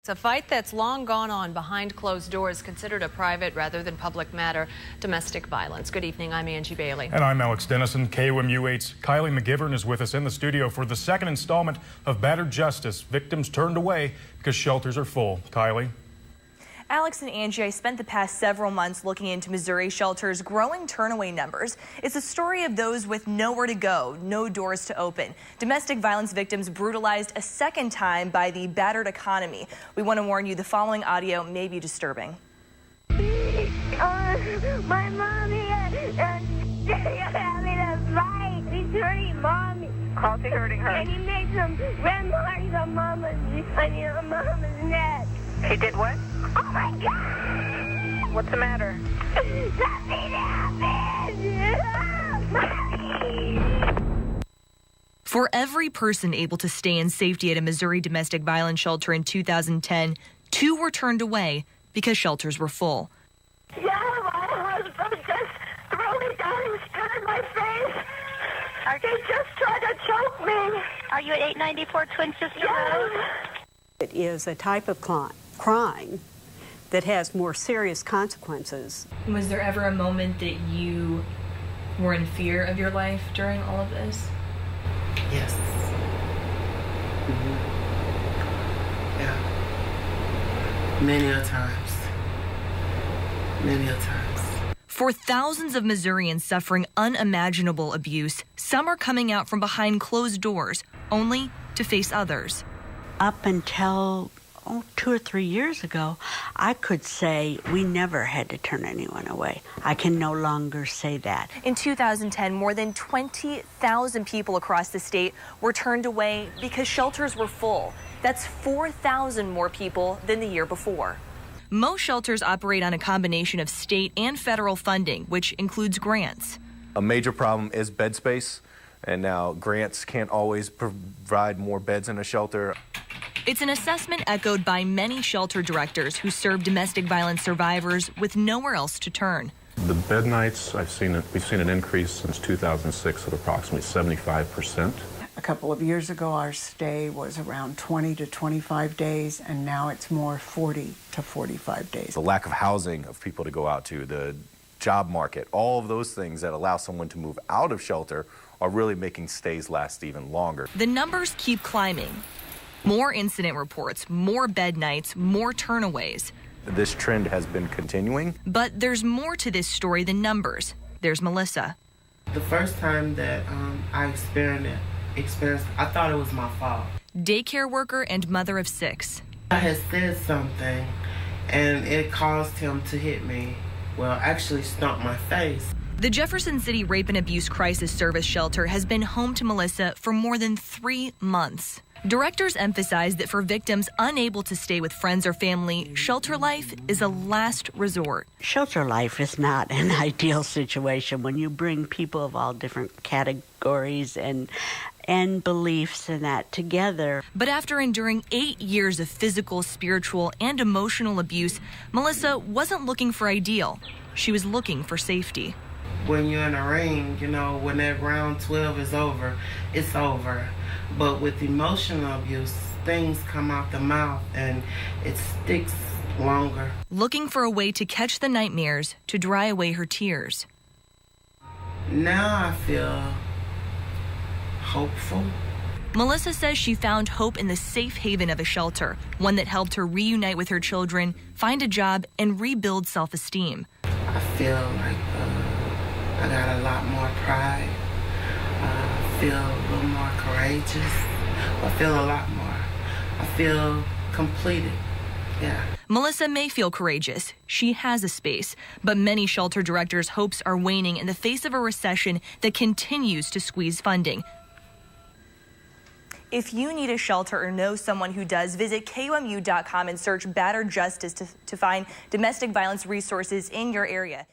It's a fight that's long gone on behind closed doors, considered a private rather than public matter, domestic violence. Good evening, I'm Angie Bailey. And I'm Alex Dennison. KOMU 8's Kylie McGivern is with us in the studio for the second installment of Battered Justice. Victims turned away because shelters are full. Kylie. Alex and Angie, I spent the past several months looking into Missouri shelters' growing turnaway numbers. It's a story of those with nowhere to go, no doors to open. Domestic violence victims brutalized a second time by the battered economy. We want to warn you, the following audio may be disturbing. My mommy and daddy are having a fight. He's hurting mommy. How's he hurting her? And he made some red marks on mama's neck. He did what? Oh my God! What's the matter? Something happened! Mommy! For every person able to stay in safety at a Missouri domestic violence shelter in 2010, 2 were turned away because shelters were full. Yeah, my husband just threw me down and spit in my face. He just tried to choke me. Are you at 894 Twin Sister Road? It is a type of crime that has more serious consequences. Was there ever a moment that you were in fear of your life during all of this? Yes. Yeah. Many a times. Many a times. For thousands of Missourians suffering unimaginable abuse, some are coming out from behind closed doors, only to face others. Up until 2 or 3 years ago, I could say we never had to turn anyone away. I can no longer say that. In 2010, more than 20,000 people across the state were turned away because shelters were full. That's 4,000 more people than the year before. Most shelters operate on a combination of state and federal funding, which includes grants. A major problem is bed space, and now grants can't always provide more beds in a shelter. It's an assessment echoed by many shelter directors who serve domestic violence survivors with nowhere else to turn. The bed nights, we've seen an increase since 2006 of approximately 75%. A couple of years ago, our stay was around 20 to 25 days, and now it's more 40 to 45 days. The lack of housing of people to go out to, the job market, all of those things that allow someone to move out of shelter are really making stays last even longer. The numbers keep climbing. More incident reports, more bed nights, more turnaways. This trend has been continuing. But there's more to this story than numbers. There's Melissa. The first time that I experienced, I thought it was my fault. Daycare worker and mother of 6. I had said something, and it caused him to hit me. Well, actually stomp my face. The Jefferson City Rape and Abuse Crisis Service Shelter has been home to Melissa for more than 3 months. Directors emphasize that for victims unable to stay with friends or family, shelter life is a last resort. Shelter life is not an ideal situation when you bring people of all different categories and beliefs and that together. But after enduring 8 years of physical, spiritual, and emotional abuse, Melissa wasn't looking for ideal. She was looking for safety. When you're in a ring, when that round 12 is over, it's over. But with emotional abuse, things come out the mouth and it sticks longer. Looking for a way to catch the nightmares, to dry away her tears. Now I feel hopeful. Melissa says she found hope in the safe haven of a shelter, one that helped her reunite with her children, find a job, and rebuild self-esteem. I feel like I got a lot more pride. I feel a little more courageous. I feel a lot more. I feel completed. Yeah. Melissa may feel courageous. She has a space, but many shelter directors' hopes are waning in the face of a recession that continues to squeeze funding. If you need a shelter or know someone who does, visit KOMU.com and search Battered Justice to find domestic violence resources in your area.